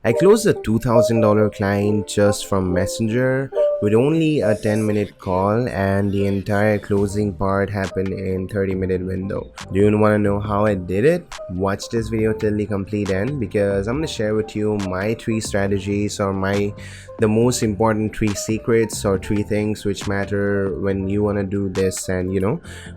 I closed a $2,000 client just from Messenger with only a 10-minute call, and the entire closing part happened in 30-minute window. Do you want to know how I did it? Watch this video till the complete end, because I'm going to share with you my three strategies, or the most important three secrets or three things which matter when you want to do this and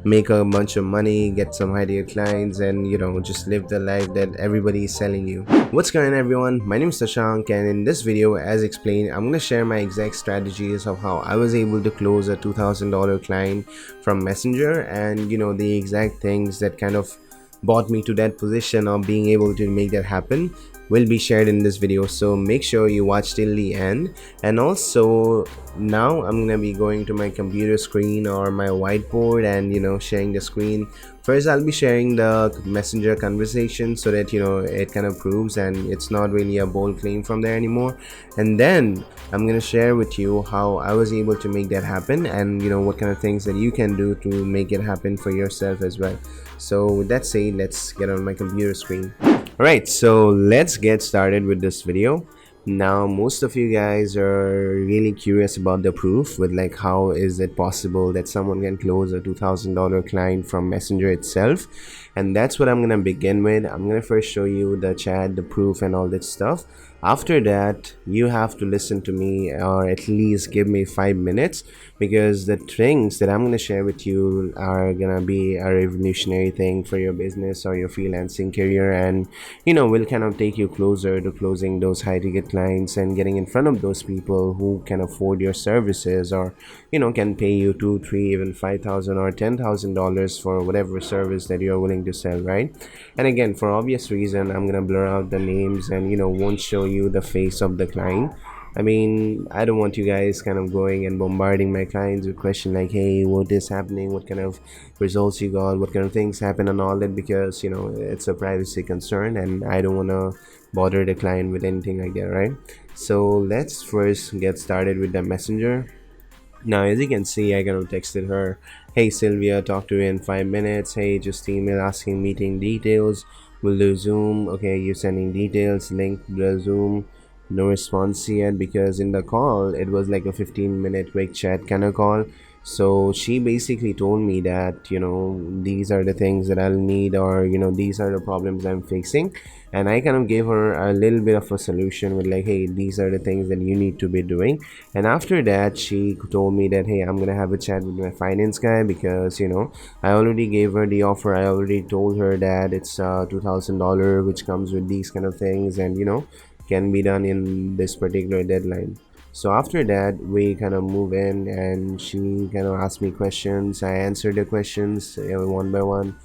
make a bunch of money, get some ideal clients, and just live the life that everybody is selling you. What's going on, everyone? My name is Tashank, and in this video, as explained, I'm going to share my exact strategies of how I was able to close a $2,000 client from Messenger, and the exact things that kind of brought me to that position of being able to make that happen will be shared in this video. So make sure you watch till the end. And also, now I'm gonna be going to my computer screen or my whiteboard and sharing the screen. First, I'll be sharing the Messenger conversation so that it kind of proves and it's not really a bold claim from there anymore. And then I'm gonna share with you how I was able to make that happen, and what kind of things that you can do to make it happen for yourself as well. So with that said, let's get on my computer screen. Alright, so let's get started with this video. Now, most of you guys are really curious about the proof with like how is it possible that someone can close a $2,000 client from Messenger itself, and that's what I'm gonna begin with. I'm gonna first show you the chat, the proof, and all that stuff. After that, you have to listen to me or at least give me 5 minutes, because the things that I'm going to share with you are going to be a revolutionary thing for your business or your freelancing career, and will kind of take you closer to closing those high ticket clients and getting in front of those people who can afford your services, or can pay you 2 3 even 5,000 or $10,000 for whatever service that you're willing to sell, right? And again, for obvious reason, I'm gonna blur out the names and won't show you the face of the client. I mean, I don't want you guys kind of going and bombarding my clients with questions like, hey, what is happening, what kind of results you got, what kind of things happen, and all that, because it's a privacy concern and I don't want to bother the client with anything like that, right? So let's first get started with the Messenger. Now, as you can see, I kind of texted her, hey Sylvia, talk to you in 5 minutes. Hey, just email asking meeting details. Will do Zoom. Okay, you sending details, link to the Zoom. No response yet, because in the call it was like a 15-minute quick chat kind of call. So she basically told me that these are the things that I'll need, or these are the problems I'm facing, and I kind of gave her a little bit of a solution with like, hey, these are the things that you need to be doing. And after that, she told me that, hey, I'm gonna have a chat with my finance guy, because I already gave her the offer. I already told her that it's $2,000 which comes with these kind of things, and can be done in this particular deadline. So after that, we kind of move in and she kind of asked me questions. I answered the questions one by one.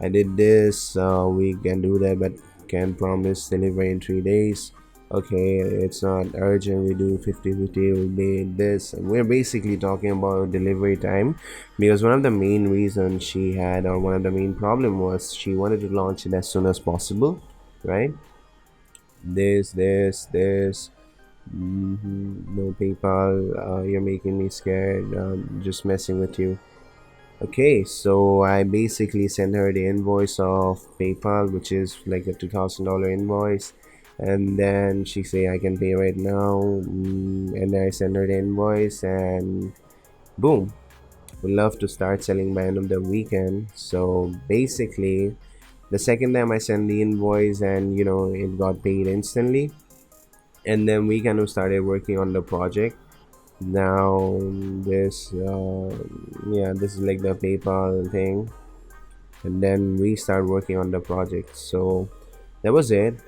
I did this, we can do that, but can promise delivery in 3 days. Okay, it's not urgent, we do 50-50, we did this. We're basically talking about delivery time, because one of the main reasons she had, or one of the main problem was, she wanted to launch it as soon as possible, right? This. No PayPal. You're making me scared. Just messing with you. Okay, so I basically sent her the invoice of PayPal, which is like a $2,000 invoice, and then she say I can pay right now. And I send her the invoice, and boom, would love to start selling by end of the weekend. So basically, the second time I sent the invoice, and it got paid instantly, and then we kind of started working on the project. Now this yeah, this is like the PayPal thing, and then we start working on the project. So that was it.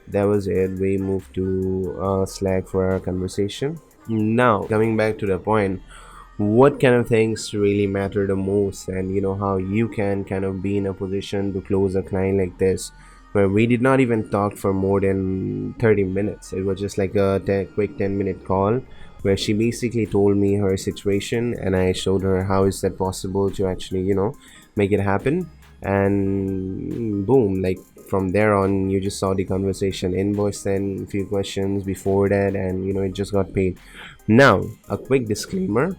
We moved to Slack for our conversation. Now, coming back to the point, what kind of things really matter the most, and how you can kind of be in a position to close a client like this, where we did not even talk for more than 30 minutes. It was just like a quick 10-minute call, where she basically told me her situation, and I showed her how is that possible to actually make it happen. And boom, like from there on, you just saw the conversation, invoice, then a few questions before that, and it just got paid. Now, a quick disclaimer: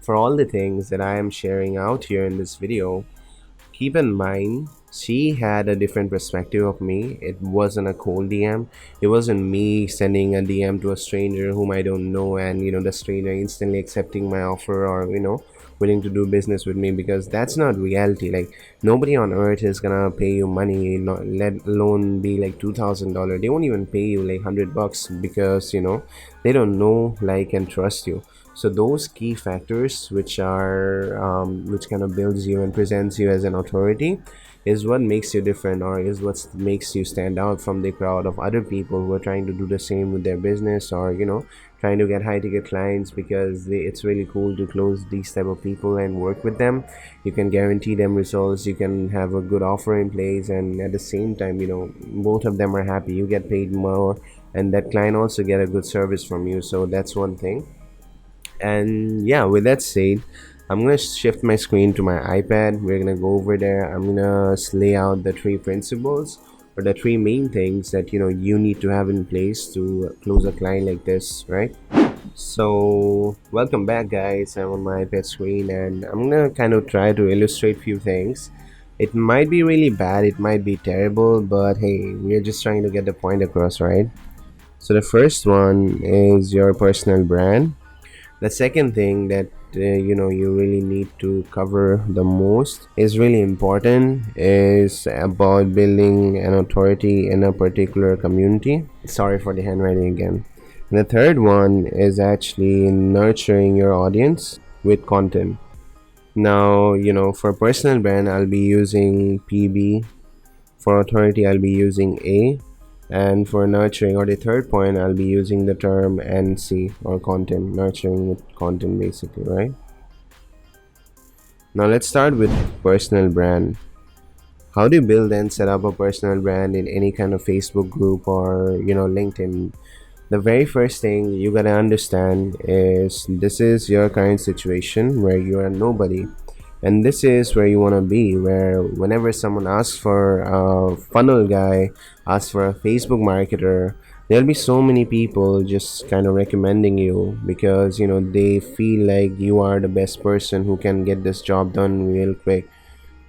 for all the things that I am sharing out here in this video, keep in mind, she had a different perspective of me. It wasn't a cold DM. It wasn't me sending a DM to a stranger whom I don't know, and the stranger instantly accepting my offer, or willing to do business with me, because that's not reality. Like, nobody on earth is gonna pay you money, not let alone be like $2,000. They won't even pay you like $100, because they don't know, like, and trust you. So those key factors, which kind of builds you and presents you as an authority, is what makes you different, or is what makes you stand out from the crowd of other people who are trying to do the same with their business, or trying to get high ticket clients, because it's really cool to close these type of people and work with them. You can guarantee them results, you can have a good offer in place, and at the same time, both of them are happy, you get paid more, and that client also get a good service from you. So that's one thing. And yeah, with that said, I'm gonna shift my screen to my iPad. We're gonna go over there. I'm gonna lay out the three principles, or the three main things that you need to have in place to close a client like this, right? So welcome back, guys. I'm on my iPad screen, and I'm gonna kind of try to illustrate few things. It might be really bad, it might be terrible, but hey, we're just trying to get the point across, right? So the first one is your personal brand. The second thing that you really need to cover the most, is really important, is about building an authority in a particular community. Sorry for the handwriting again. And the third one is actually nurturing your audience with content. Now, for personal brand, I'll be using PB. For authority, I'll be using A. And for nurturing, or the third point, I'll be using the term NC, or content, nurturing with content, basically, right? Now let's start with personal brand. How do you build and set up a personal brand in any kind of Facebook group, or LinkedIn? The very first thing you gotta understand is, this is your current situation where you are nobody, and this is where you want to be, where whenever someone asks for a funnel guy, asks for a Facebook marketer, there'll be so many people just kind of recommending you, because they feel like you are the best person who can get this job done real quick.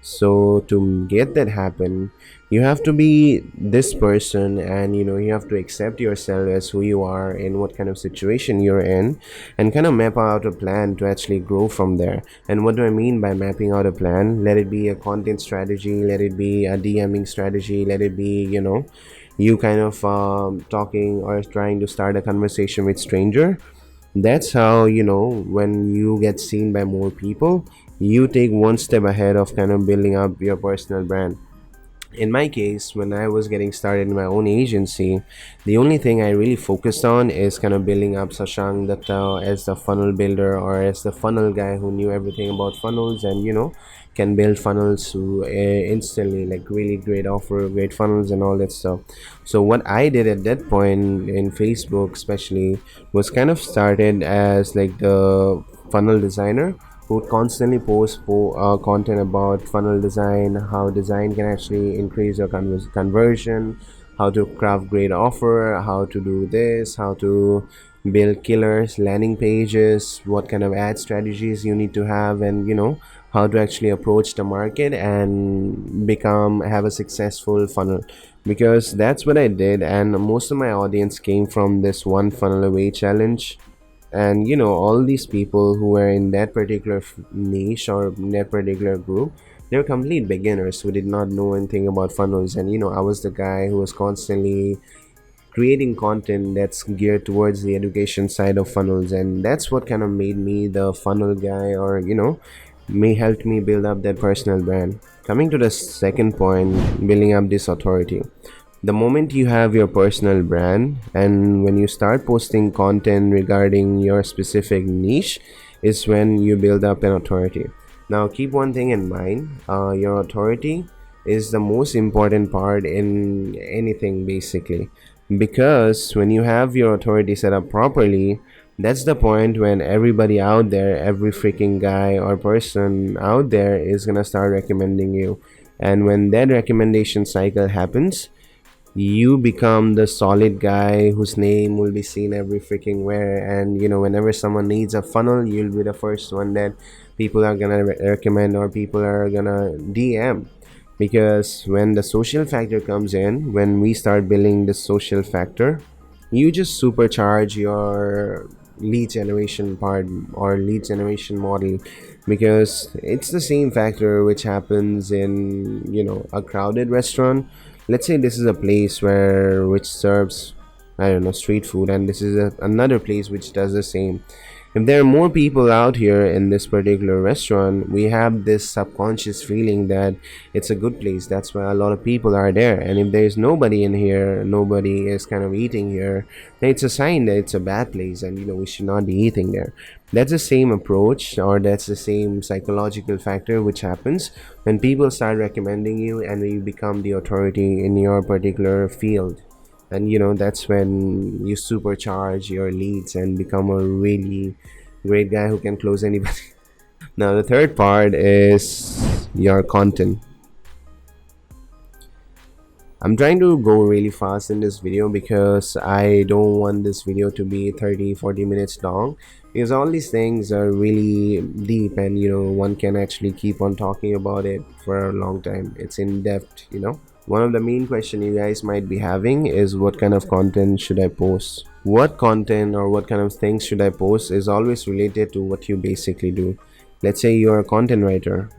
So to get that happen, you have to be this person, and you have to accept yourself as who you are, in what kind of situation you're in, and kind of map out a plan to actually grow from there. And what do I mean by mapping out a plan? Let it be a content strategy, let it be a DMing strategy, let it be you kind of talking or trying to start a conversation with stranger. That's how, when you get seen by more people, you take one step ahead of kind of building up your personal brand. In my case, when I was getting started in my own agency, the only thing I really focused on is kind of building up Sashang Datta as the funnel builder, or as the funnel guy who knew everything about funnels, and can build funnels to instantly, like, really great offer, great funnels, and all that stuff. So what I did at that point in Facebook especially, was kind of started as like the funnel designer, who would constantly post content about funnel design, how design can actually increase your conversion, how to craft great offer, how to do this, how to build killers landing pages, what kind of ad strategies you need to have, and how to actually approach the market and have a successful funnel. Because that's what I did, and most of my audience came from this one funnel away challenge. And all these people who were in that particular niche, or that particular group, they were complete beginners who did not know anything about funnels. And I was the guy who was constantly creating content that's geared towards the education side of funnels, and that's what kind of made me the funnel guy, or may helped me build up that personal brand. Coming to the second point, building up this authority. The moment you have your personal brand, and when you start posting content regarding your specific niche, is when you build up an authority. Now keep one thing in mind, your authority is the most important part in anything, basically, because when you have your authority set up properly, that's the point when everybody out there, every freaking guy or person out there, is gonna start recommending you. And when that recommendation cycle happens, You become the solid guy whose name will be seen every freaking where, and whenever someone needs a funnel, you'll be the first one that people are gonna recommend or people are gonna DM. Because when the social factor comes in, when we start building the social factor, you just supercharge your lead generation part or lead generation model, because it's the same factor which happens in a crowded restaurant. Let's say this is a place where which serves, I don't know, street food, and this is another place which does the same. If there are more people out here in this particular restaurant, we have this subconscious feeling that it's a good place. That's why a lot of people are there. And if there's nobody in here, nobody is kind of eating here, then it's a sign that it's a bad place and we should not be eating there. That's the same approach, or that's the same psychological factor which happens when people start recommending you and you become the authority in your particular field. And that's when you supercharge your leads and become a really great guy who can close anybody. Now the third part is your content. I'm trying to go really fast in this video because I don't want this video to be 30-40 minutes long, because all these things are really deep and one can actually keep on talking about it for a long time. It's in depth. One of the main question you guys might be having is, what kind of content should I post? What content or what kind of things should I post is always related to what you basically do. Let's say you're a content writer.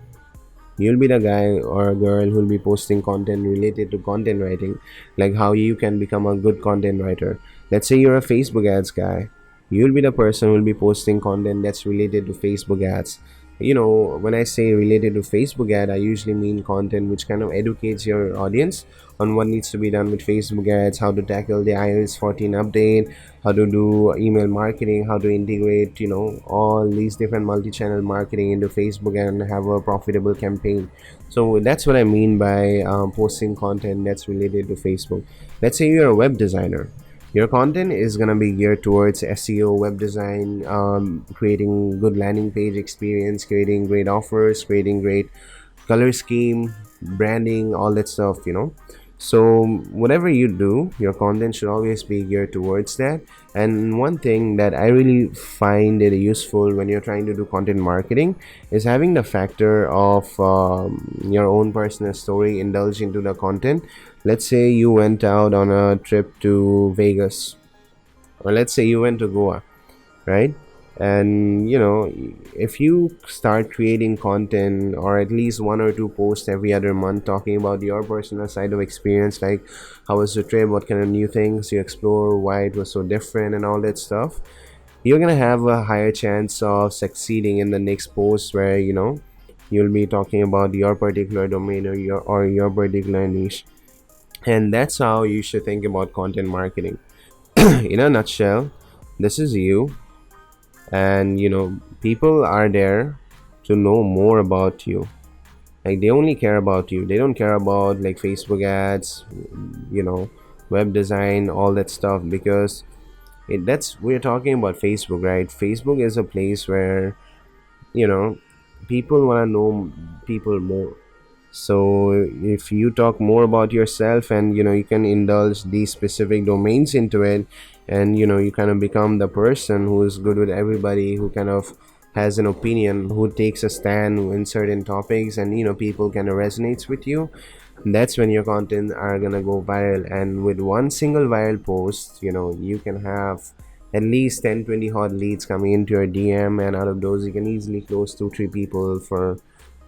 You'll be the guy or a girl who'll be posting content related to content writing, like how you can become a good content writer. Let's say you're a Facebook ads guy. You'll be the person who'll be posting content that's related to Facebook ads. When I say related to Facebook ad, I usually mean content which kind of educates your audience on what needs to be done with Facebook ads, how to tackle the iOS 14 update, how to do email marketing, how to integrate all these different multi-channel marketing into Facebook and have a profitable campaign. So that's what I mean by posting content that's related to Facebook. Let's say you're a web designer. Your content is gonna be geared towards SEO, web design, creating good landing page experience, creating great offers, creating great color scheme, branding, all that stuff. So whatever you do, your content should always be geared towards that. And one thing that I really find it useful when you're trying to do content marketing is having the factor of your own personal story indulge into the content. Let's say you went out on a trip to Vegas, or let's say you went to Goa, right? And if you start creating content, or at least one or two posts every other month talking about your personal side of experience, like how was the trip, what kind of new things you explore, why it was so different, and all that stuff, you're gonna have a higher chance of succeeding in the next post, where you'll be talking about your particular domain or your particular niche. And that's how you should think about content marketing. In a nutshell, this is you, and people are there to know more about you. Like, they only care about you, they don't care about like Facebook ads, you know web design, all that stuff, because that's, we're talking about Facebook, right? Facebook is a place where you know people want to know people more. So if you talk more about yourself, and you can indulge these specific domains into it, and you kind of become the person who is good with everybody, who kind of has an opinion, who takes a stand in certain topics, and people kind of resonates with you, that's when your content are gonna go viral. And with one single viral post, you can have at least 10-20 hot leads coming into your DM, and out of those you can easily close 2-3 people for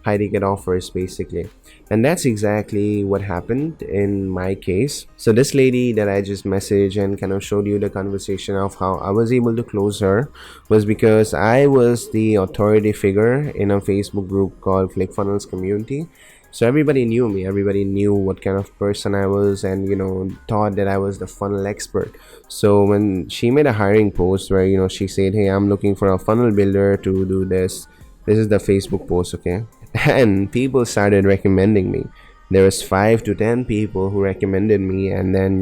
high ticket offers, basically. And that's exactly what happened in my case. So this lady that I just messaged and kind of showed you the conversation of how I was able to close her, was because I was the authority figure in a Facebook group called ClickFunnels Community. So everybody knew me, everybody knew what kind of person I was, and thought that I was the funnel expert. So when she made a hiring post where she said, hey, I'm looking for a funnel builder to do this is the Facebook post, okay? And people started recommending me. There was 5 to 10 people who recommended me, and then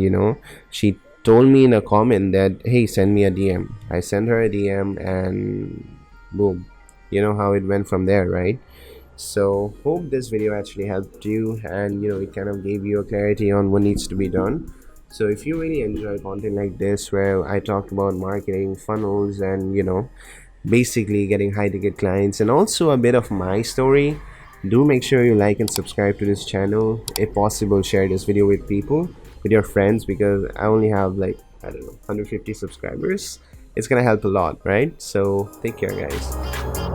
she told me in a comment that, hey, send me a DM. I sent her a DM, and boom, you know how it went from there, right? So hope this video actually helped you, and it kind of gave you a clarity on what needs to be done. So if you really enjoy content like this where I talk about marketing funnels and basically getting high ticket clients and also a bit of my story, do make sure you like and subscribe to this channel. If possible, share this video with people, with your friends, because I only have like, I don't know, 150 subscribers. It's gonna help a lot, right? So take care, guys.